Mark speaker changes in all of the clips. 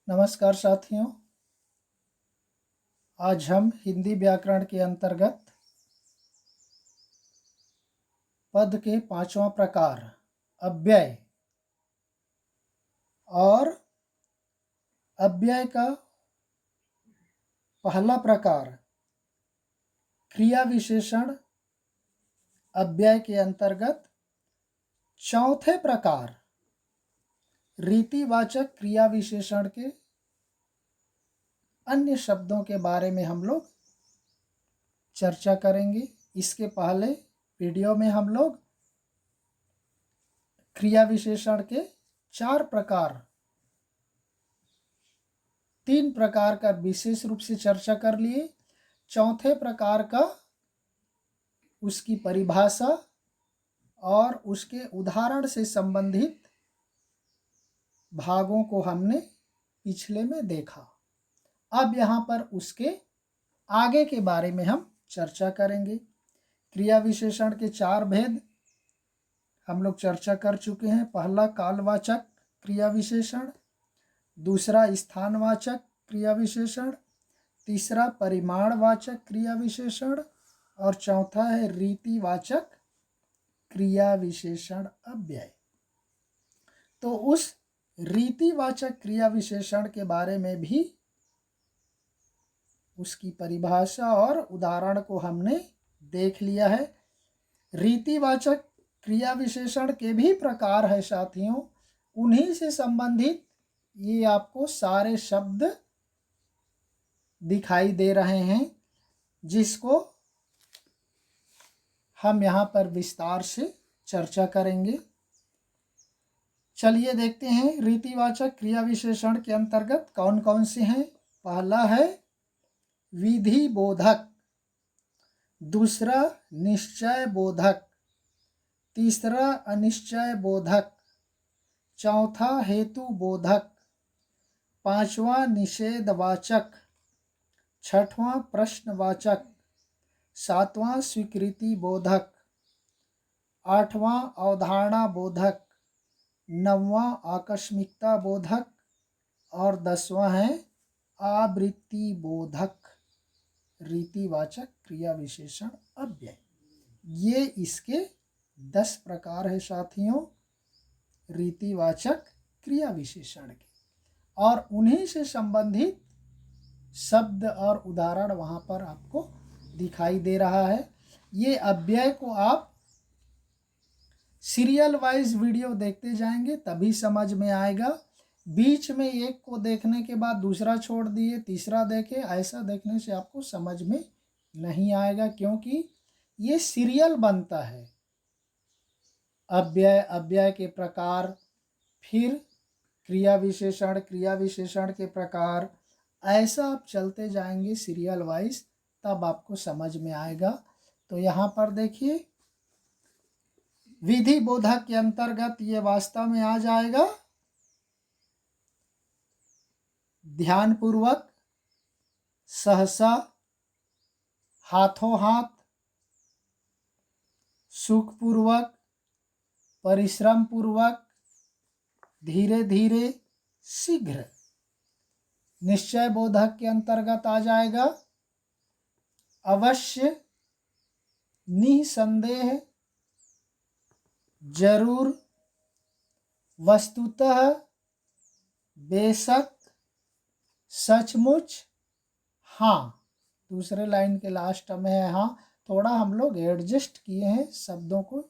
Speaker 1: नमस्कार साथियों। आज हम हिंदी व्याकरण के अंतर्गत पद के पांचवा प्रकार अव्यय और अव्यय का पहला प्रकार क्रिया विशेषण अव्यय के अंतर्गत चौथे प्रकार रीतिवाचक क्रिया विशेषण के अन्य शब्दों के बारे में हम लोग चर्चा करेंगे। इसके पहले वीडियो में हम लोग क्रिया विशेषण के तीन प्रकार का विशेष रूप से चर्चा कर लिए। चौथे प्रकार का उसकी परिभाषा और उसके उदाहरण से संबंधित भागों को हमने पिछले में देखा। अब यहाँ पर उसके आगे के बारे में हम चर्चा करेंगे। क्रिया विशेषण के चार भेद हम लोग चर्चा कर चुके हैं। पहला कालवाचक क्रिया विशेषण, दूसरा स्थानवाचक क्रिया विशेषण, तीसरा परिमाणवाचक क्रिया विशेषण और चौथा है रीतिवाचक क्रिया विशेषण अव्यय। तो उस रीतिवाचक क्रिया विशेषण के बारे में भी उसकी परिभाषा और उदाहरण को हमने देख लिया है। रीतिवाचक क्रिया विशेषण के भी प्रकार है साथियों, उन्हीं से संबंधित ये आपको सारे शब्द दिखाई दे रहे हैं, जिसको हम यहाँ पर विस्तार से चर्चा करेंगे। चलिए देखते हैं रीतिवाचक क्रिया विशेषण के अंतर्गत कौन कौन से हैं। पहला है विधि बोधक, दूसरा निश्चय बोधक, तीसरा अनिश्चय बोधक, चौथा हेतु बोधक, पांचवा निषेधवाचक, छठवां प्रश्नवाचक, सातवां स्वीकृति बोधक, आठवां अवधारणा बोधक, नौवां आकस्मिकता बोधक और 10वां है आवृत्ति बोधक। रीतिवाचक क्रिया विशेषण अव्यय, ये इसके 10 प्रकार है साथियों रीतिवाचक क्रिया विशेषण के, और उन्हीं से संबंधित शब्द और उदाहरण वहाँ पर आपको दिखाई दे रहा है। ये अव्यय को आप सीरियल वाइज वीडियो देखते जाएंगे तभी समझ में आएगा। बीच में एक को देखने के बाद दूसरा छोड़ दिए, तीसरा देखे, ऐसा देखने से आपको समझ में नहीं आएगा, क्योंकि ये सीरियल बनता है। अव्यय, अव्यय के प्रकार, फिर क्रिया विशेषण के प्रकार, ऐसा आप चलते जाएंगे सीरियल वाइज, तब आपको समझ में आएगा। तो यहाँ पर देखिए विधि बोधक के अंतर्गत ये वास्तव में आ जाएगा ध्यानपूर्वक, सहसा, हाथों हाथ, सुखपूर्वक, परिश्रम पूर्वक, धीरे धीरे, शीघ्र। निश्चय बोधक के अंतर्गत आ जाएगा अवश्य, निसंदेह, जरूर, वस्तुतः, बेशक, सचमुच, हाँ। दूसरे लाइन के लास्ट में है हाँ, थोड़ा हम लोग एडजस्ट किए हैं शब्दों को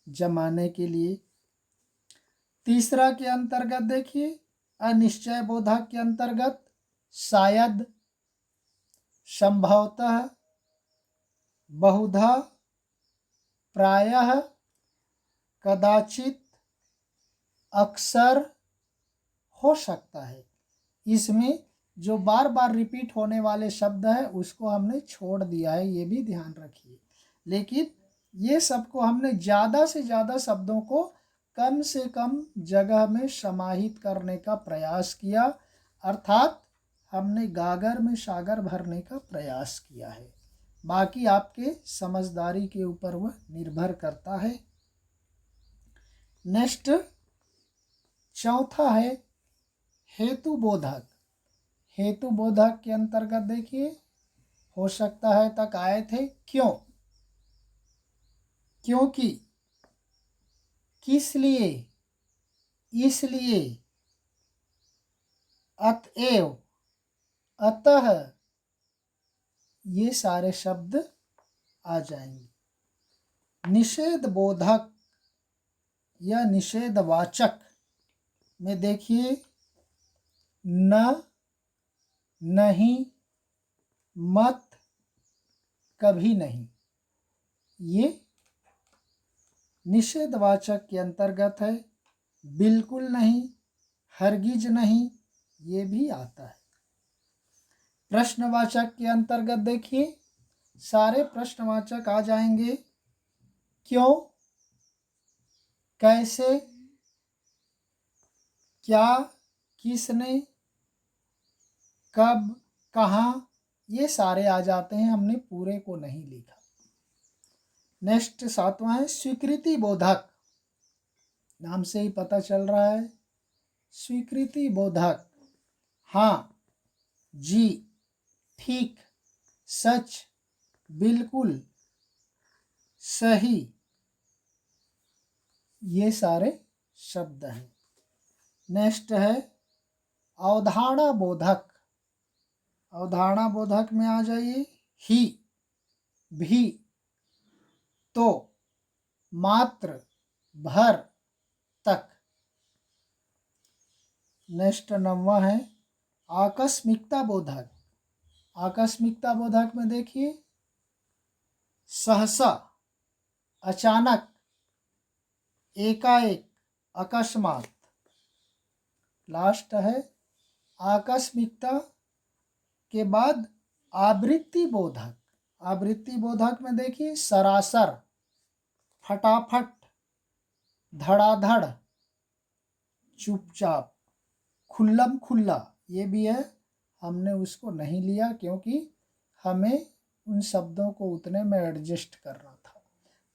Speaker 1: जमाने के लिए। तीसरा के अंतर्गत देखिए अनिश्चय बोधक के अंतर्गत शायद, संभवतः, बहुधा, प्रायः, कदाचित, अक्सर, हो सकता है। इसमें जो बार बार रिपीट होने वाले शब्द है उसको हमने छोड़ दिया है, ये भी ध्यान रखिए। लेकिन ये सबको हमने ज़्यादा से ज़्यादा शब्दों को कम से कम जगह में समाहित करने का प्रयास किया, अर्थात हमने गागर में सागर भरने का प्रयास किया है। बाकी आपके समझदारी के ऊपर वह निर्भर करता है। नेक्स्ट चौथा है हेतु बोधक, हेतु बोधक के अंतर्गत देखिए हो सकता है तक आए थे क्यों, क्योंकि, किस लिए, इसलिए, अतएव, अतः, ये सारे शब्द आ जाएंगे। निषेध बोधक या निषेधवाचक में देखिए न, नहीं, मत, कभी नहीं, ये निषेधवाचक के अंतर्गत है। बिल्कुल नहीं, हरगिज नहीं, ये भी आता है। प्रश्नवाचक के अंतर्गत देखिए सारे प्रश्नवाचक आ जाएंगे। क्यों, कैसे, क्या, किसने, कब, कहाँ, ये सारे आ जाते हैं। हमने पूरे को नहीं लिखा। नेक्स्ट 7वां है स्वीकृति बोधक। नाम से ही पता चल रहा है स्वीकृति बोधक। हाँ, जी, ठीक, सच, बिल्कुल, सही, ये सारे शब्द हैं। नेक्स्ट है अवधारणा बोधक। अवधारणा बोधक में आ जाइए ही, भी, तो, मात्र, भर, तक। नेक्स्ट 9वां है आकस्मिकता बोधक। आकस्मिकता बोधक में देखिए सहसा, अचानक, एकाएक, अकस्मात। लास्ट है आकस्मिकता के बाद आवृत्ति बोधक। आवृत्ति बोधक में देखिए सरासर, फटाफट, धड़ाधड़, चुपचाप, खुल्लम खुल्ला, ये भी है। हमने उसको नहीं लिया क्योंकि हमें उन शब्दों को उतने में एडजस्ट करना था।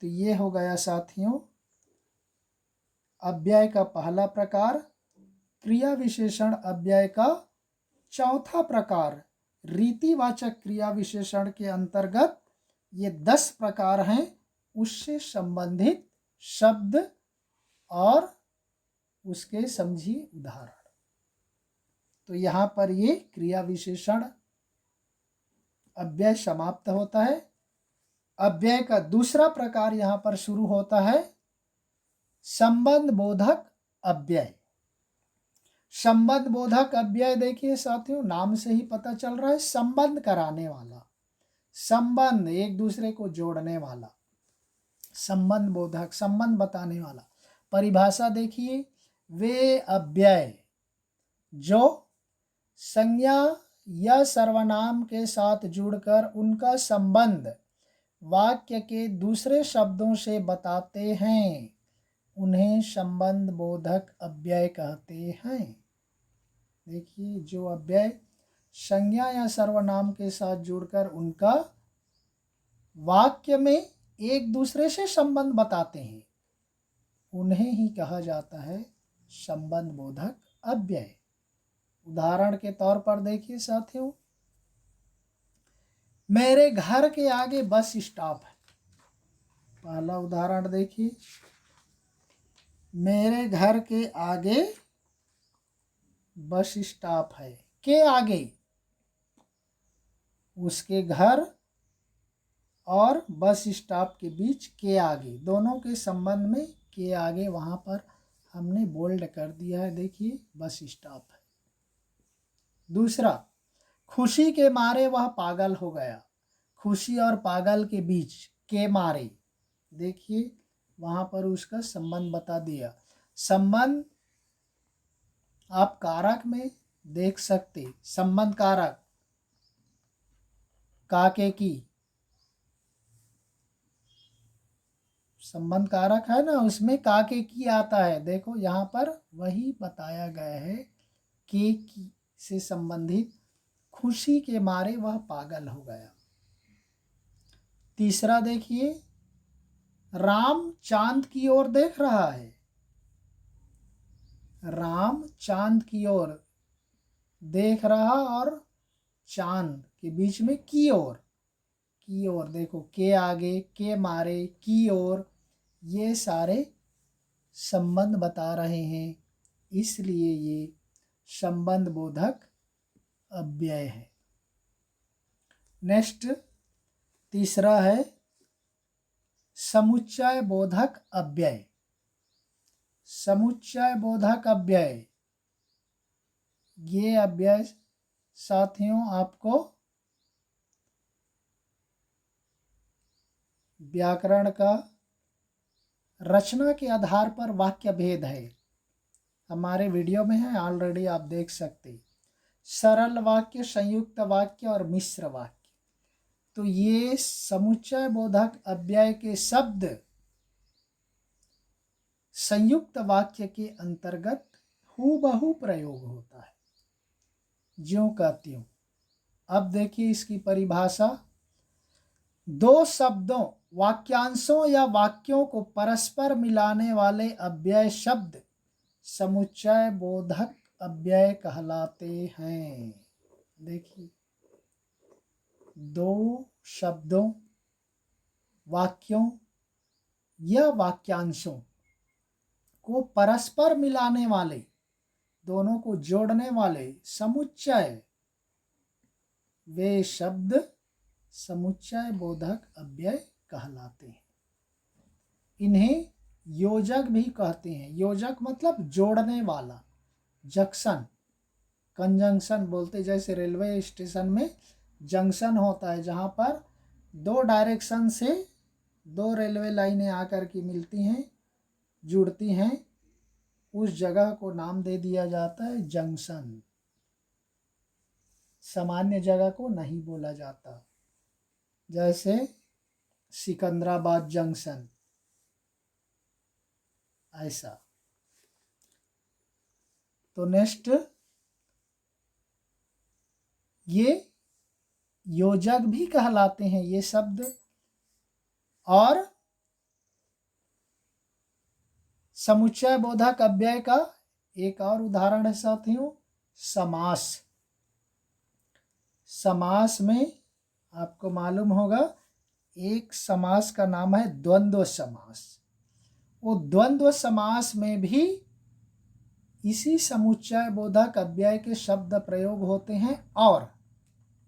Speaker 1: तो ये हो गया साथियों अव्यय का पहला प्रकार। क्रिया विशेषण अव्यय का चौथा प्रकार। रीतिवाचक क्रिया विशेषण के अंतर्गत ये 10 प्रकार हैं। उससे संबंधित शब्द और उसके समझिए उदाहरण। तो यहाँ पर ये क्रिया विशेषण अव्यय समाप्त होता है। अव्यय का दूसरा प्रकार यहाँ पर शुरू होता है संबंध बोधक अव्यय। संबंध बोधक अव्यय देखिए साथियों नाम से ही पता चल रहा है संबंध कराने वाला, संबंध एक दूसरे को जोड़ने वाला, संबंध बोधक संबंध बताने वाला। परिभाषा देखिए वे अव्यय जो संज्ञा या सर्वनाम के साथ जुड़कर उनका संबंध वाक्य के दूसरे शब्दों से बताते हैं उन्हें संबंध बोधक अव्यय कहते हैं। देखिए जो अव्यय संज्ञा या सर्वनाम के साथ जुड़कर उनका वाक्य में एक दूसरे से संबंध बताते हैं उन्हें ही कहा जाता है संबंध बोधक अव्यय। उदाहरण के तौर पर देखिए साथियों मेरे घर के आगे बस स्टॉप है। पहला उदाहरण देखिए मेरे घर के आगे बस स्टॉप है। के आगे उसके घर और बस स्टॉप के बीच के आगे दोनों के संबंध में के आगे वहां पर हमने बोल्ड कर दिया है। देखिए बस स्टॉप है। दूसरा खुशी के मारे वह पागल हो गया। खुशी और पागल के बीच के मारे देखिए वहां पर उसका संबंध बता दिया। संबंध आप कारक में देख सकते संबंध कारक काके की संबंध कारक है ना उसमें काके की आता है। देखो यहाँ पर वही बताया गया है के की से संबंधित खुशी के मारे वह पागल हो गया। तीसरा देखिए राम चांद की ओर देख रहा है। राम चांद की ओर देख रहा और चांद के बीच में की ओर, की ओर देखो, के आगे, के मारे, की ओर, ये सारे संबंध बता रहे हैं, इसलिए ये संबंध बोधक अव्यय है। नेक्स्ट तीसरा है समुच्चय बोधक अव्यय। समुच्चय बोधक अव्यय, ये अव्यय साथियों आपको व्याकरण का रचना के आधार पर वाक्य भेद है, हमारे वीडियो में है ऑलरेडी, आप देख सकते। सरल वाक्य, संयुक्त वाक्य और मिश्र वाक्य। तो ये समुच्चय बोधक अव्यय के शब्द संयुक्त वाक्य के अंतर्गत हूबहू प्रयोग होता है, ज्यों का त्यों। अब देखिए इसकी परिभाषा। दो शब्दों, वाक्यांशों या वाक्यों को परस्पर मिलाने वाले अव्यय शब्द समुच्चय बोधक अव्यय कहलाते हैं। देखिए, दो शब्दों, वाक्यों या वाक्यांशों को परस्पर मिलाने वाले, दोनों को जोड़ने वाले समुच्चय, वे शब्द समुच्चय बोधक अव्यय कहलाते हैं। इन्हें योजक भी कहते हैं। योजक मतलब जोड़ने वाला, जंक्शन, कंजंक्शन बोलते, जैसे रेलवे स्टेशन में जंक्शन होता है जहाँ पर दो डायरेक्शन से दो रेलवे लाइनें आकर के मिलती हैं, जुड़ती हैं, उस जगह को नाम दे दिया जाता है जंक्शन। सामान्य जगह को नहीं बोला जाता, जैसे सिकंदराबाद जंक्शन, ऐसा। तो नेक्स्ट, ये योजक भी कहलाते हैं ये शब्द। और समुच्चय बोधक अव्यय का एक और उदाहरण है साथियों, समास। समास में आपको मालूम होगा एक समास का नाम है द्वंद्व समास। वो द्वंद्व समास में भी इसी समुच्चय बोधक अव्यय के शब्द प्रयोग होते हैं। और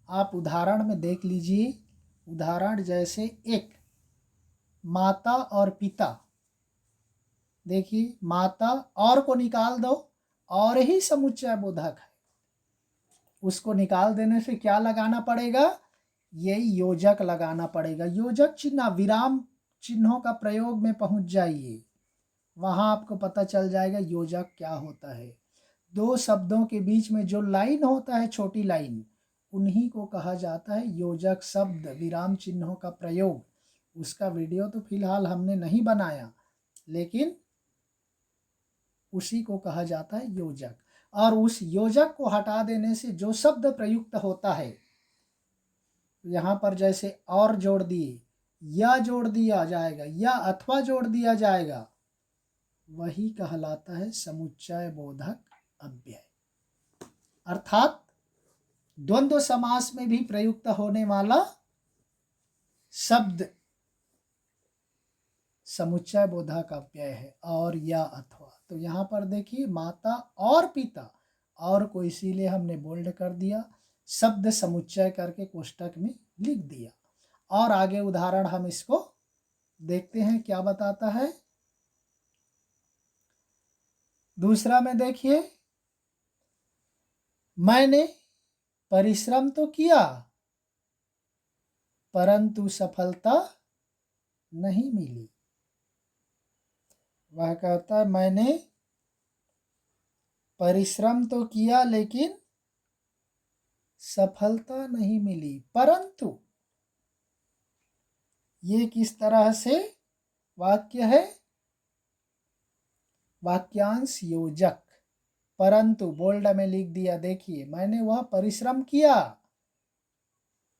Speaker 1: आप उदाहरण में देख लीजिए, उदाहरण जैसे एक माता और पिता। देखिए, माता और को निकाल दो, और ही समुच्चय बोधक है, उसको निकाल देने से क्या लगाना पड़ेगा, यही योजक लगाना पड़ेगा। योजक चिन्ह, विराम चिन्हों का प्रयोग में पहुंच जाइए, वहां आपको पता चल जाएगा योजक क्या होता है। दो शब्दों के बीच में जो लाइन होता है, छोटी लाइन, उन्हीं को कहा जाता है योजक शब्द, विराम चिन्हों का प्रयोग। उसका वीडियो तो फिलहाल हमने नहीं बनाया, लेकिन उसी को कहा जाता है योजक। और उस योजक को हटा देने से जो शब्द प्रयुक्त होता है, यहाँ पर जैसे और जोड़ दिए, या जोड़ दिया जाएगा, या अथवा जोड़ दिया जाएगा, वही कहलाता है समुच्चय बोधक अव्यय। अर्थात द्वंद्व समास में भी प्रयुक्त होने वाला शब्द समुच्चय बोधक अव्यय है, और या अथवा। तो यहाँ पर देखिए, माता और पिता, और को इसीलिए हमने बोल्ड कर दिया, शब्द समुच्चय करके कोष्टक में लिख दिया। और आगे उदाहरण हम इसको देखते हैं क्या बताता है। दूसरा में देखिए, मैंने परिश्रम तो किया परंतु सफलता नहीं मिली। वह कहता है मैंने परिश्रम तो किया लेकिन सफलता नहीं मिली। परंतु, ये किस तरह से वाक्य है, वाक्यांश योजक। परंतु बोल्ड में लिख दिया, देखिए, मैंने वह परिश्रम किया,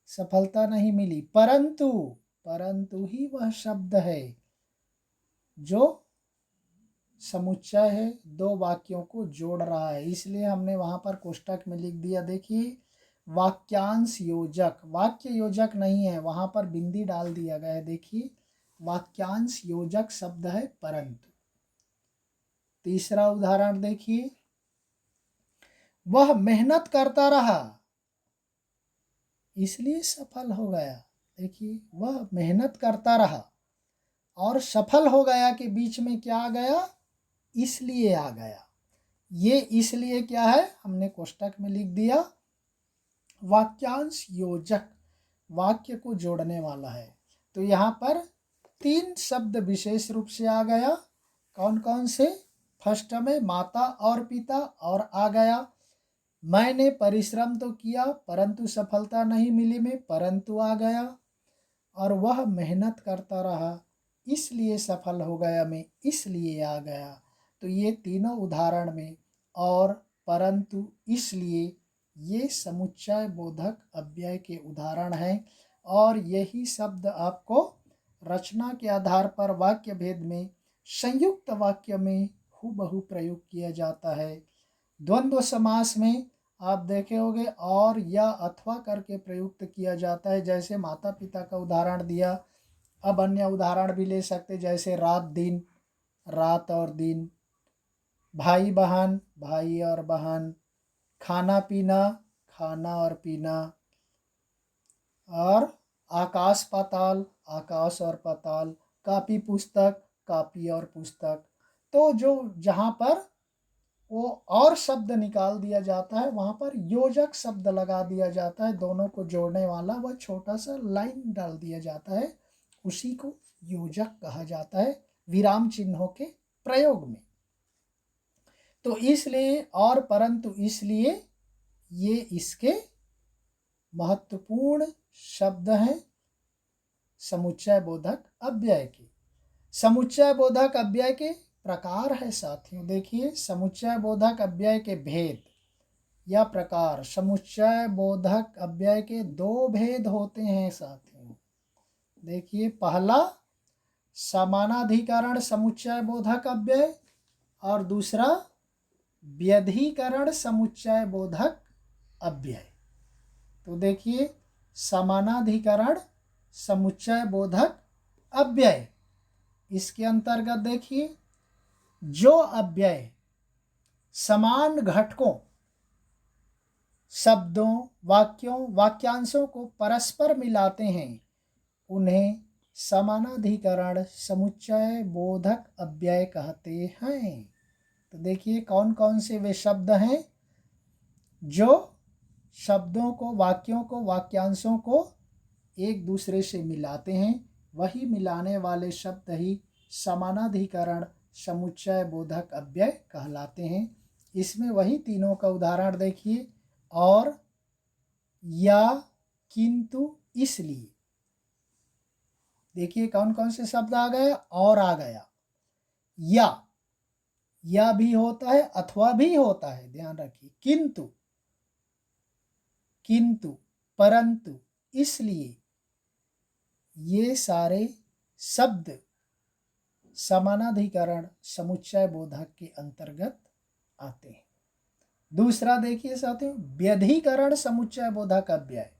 Speaker 1: सफलता नहीं मिली, परंतु, परंतु ही वह शब्द है जो समुच्चय है, दो वाक्यों को जोड़ रहा है, इसलिए हमने वहाँ पर कोष्टक में लिख दिया। देखिए वाक्यांश योजक, वाक्य योजक नहीं है, वहाँ पर बिंदी डाल दिया गया है। देखिए वाक्यांश योजक शब्द है परंतु। तीसरा उदाहरण देखिए, वह मेहनत करता रहा इसलिए सफल हो गया। देखिए वह मेहनत करता रहा और सफल हो गया के बीच में क्या आ गया, इसलिए आ गया। ये इसलिए क्या है, हमने कोष्टक में लिख दिया। वाक्यांश योजक वाक्य को जोड़ने वाला है। तो यहाँ पर 3 शब्द विशेष रूप से आ गया। कौन कौन से? फर्स्ट में माता और पिता, और आ गया मैंने परिश्रम तो किया परंतु सफलता नहीं मिली में परंतु आ गया, और वह मेहनत करता रहा इसलिए सफल हो गया में इसलिए आ गया। तो ये तीनों उदाहरण में और परंतु इसलिए ये समुच्चय बोधक अव्यय के उदाहरण हैं, और यही शब्द आपको रचना के आधार पर वाक्य भेद में संयुक्त वाक्य में हूबहू प्रयोग किया जाता है। द्वंद्व समास में आप देखे होंगे और या अथवा करके प्रयुक्त किया जाता है, जैसे माता पिता का उदाहरण दिया। अब अन्य उदाहरण भी ले सकते, जैसे रात दिन, रात और दिन, भाई बहन, भाई और बहन, खाना पीना, खाना और पीना, और आकाश पाताल, आकाश और पाताल, कापी पुस्तक, कापी और पुस्तक। तो जो जहाँ पर वो और शब्द निकाल दिया जाता है वहाँ पर योजक शब्द लगा दिया जाता है, दोनों को जोड़ने वाला वह छोटा सा लाइन डाल दिया जाता है, उसी को योजक कहा जाता है विराम चिन्हों के प्रयोग में। तो इसलिए और परंतु इसलिए ये इसके महत्वपूर्ण शब्द हैं समुच्चय बोधक अव्यय के। समुच्चय बोधक अव्यय के प्रकार है साथियों। देखिए समुच्चय बोधक अव्यय के भेद या प्रकार। समुच्चय बोधक अव्यय के 2 भेद होते हैं साथियों। देखिए पहला समानाधिकरण समुच्चय बोधक अव्यय, और दूसरा व्यधिकरण समुच्चय बोधक अव्यय। तो देखिए समानाधिकरण समुच्चय बोधक अव्यय, इसके अंतर्गत देखिए जो अव्यय समान घटकों, शब्दों, वाक्यों, वाक्यांशों को परस्पर मिलाते हैं उन्हें समानाधिकरण समुच्चय बोधक अव्यय कहते हैं। तो देखिए कौन कौन से वे शब्द हैं जो शब्दों को, वाक्यों को, वाक्यांशों को एक दूसरे से मिलाते हैं, वही मिलाने वाले शब्द ही समानाधिकरण समुच्चय बोधक अव्यय कहलाते हैं। इसमें वही तीनों का उदाहरण देखिए, और, या, किंतु, इसलिए। देखिए कौन कौन से शब्द आ गए, और आ गया, या भी होता है, अथवा भी होता है, ध्यान रखिए, किंतु, किंतु, परंतु, इसलिए, ये सारे शब्द समानाधिकरण समुच्चय बोधक के अंतर्गत आते हैं। दूसरा देखिए साथियों व्यधिकरण समुच्चय बोधक अव्यय।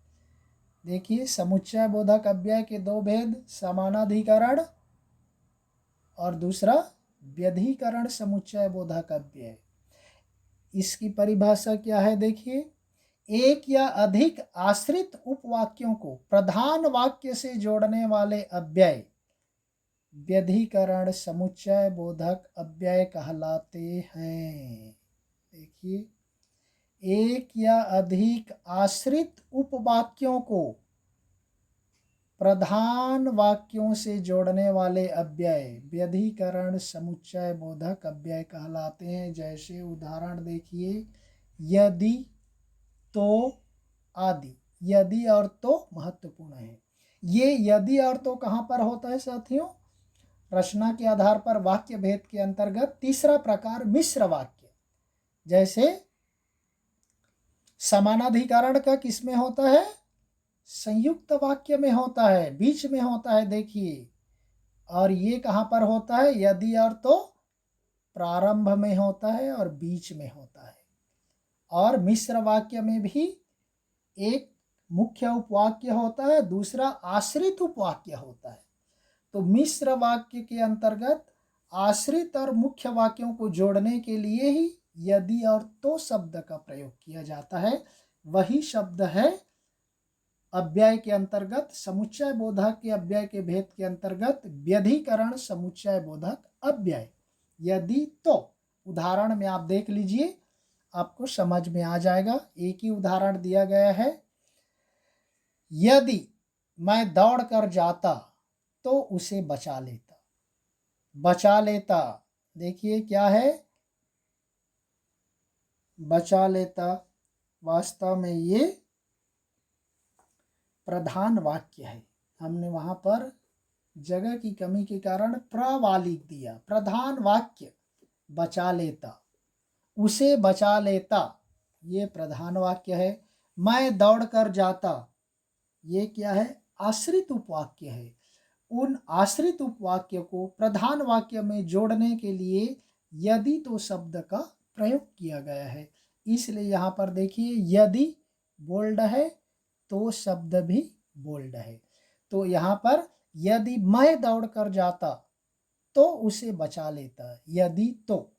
Speaker 1: देखिए समुच्चय बोधक अव्यय के 2 भेद, समानाधिकरण और दूसरा व्यधिकरण समुच्चय बोधक अव्यय। इसकी परिभाषा क्या है देखिए, एक या अधिक आश्रित उपवाक्यों को प्रधान वाक्य से जोड़ने वाले अव्यय व्यधिकरण समुच्चय बोधक अव्यय कहलाते हैं। देखिए एक या अधिक आश्रित उपवाक्यों को प्रधान वाक्यों से जोड़ने वाले अव्यय व्यधिकरण समुच्चय बोधक अव्यय कहलाते हैं। जैसे उदाहरण देखिए, यदि, तो, आदि। यदि और तो महत्वपूर्ण है। ये यदि और तो कहाँ पर होता है साथियों? रचना के आधार पर वाक्य भेद के अंतर्गत तीसरा प्रकार मिश्र वाक्य। जैसे समानाधिकरण का किसमें होता है? संयुक्त वाक्य में होता है, बीच में होता है। देखिए, और ये कहाँ पर होता है? यदि और तो प्रारंभ में होता है और बीच में होता है। और मिश्र वाक्य में भी एक मुख्य उपवाक्य होता है, दूसरा आश्रित उपवाक्य होता है। तो मिश्र वाक्य के अंतर्गत आश्रित और मुख्य वाक्यों को जोड़ने के लिए ही यदि और तो शब्द का प्रयोग किया जाता है। वही शब्द है अव्यय के अंतर्गत, समुच्चय बोधक के अव्यय के भेद के अंतर्गत व्यधिकरण समुच्चय बोधक अव्यय। यदि तो उदाहरण में आप देख लीजिए, आपको समझ में आ जाएगा। एक ही उदाहरण दिया गया है। यदि मैं दौड़ कर जाता तो उसे बचा लेता। बचा लेता, देखिए क्या है, बचा लेता वास्तव में ये प्रधान वाक्य है। हमने वहां पर जगह की कमी के कारण प्रवा लिख दिया। प्रधान वाक्य बचा लेता, उसे बचा लेता, ये प्रधान वाक्य है। मैं दौड़ कर जाता, ये क्या है, आश्रित उपवाक्य है। उन आश्रित उपवाक्य को प्रधान वाक्य में जोड़ने के लिए यदि तो शब्द का प्रयोग किया गया है। इसलिए यहाँ पर देखिए यदि बोल्ड है तो शब्द भी बोल्ड है। तो यहाँ पर यदि मैं दौड़ कर जाता तो उसे बचा लेता, यदि तो,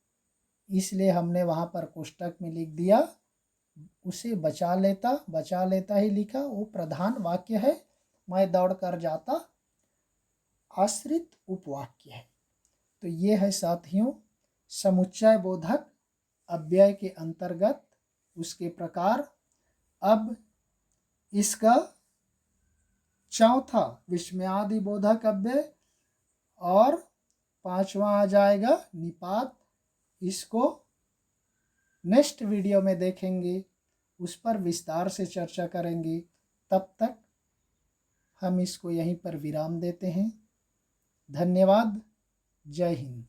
Speaker 1: इसलिए हमने वहां पर कोष्टक में लिख दिया उसे बचा लेता। बचा लेता ही लिखा, वो प्रधान वाक्य है। मैं दौड़ कर जाता आश्रित उपवाक्य है। तो ये है साथियों समुच्चय बोधक अव्यय के अंतर्गत उसके प्रकार। अब इसका चौथा विस्मयादि बोधक अव्यय और पांचवा आ जाएगा निपात। इसको नेक्स्ट वीडियो में देखेंगे, उस पर विस्तार से चर्चा करेंगे। तब तक हम इसको यहीं पर विराम देते हैं। धन्यवाद। जय हिंद।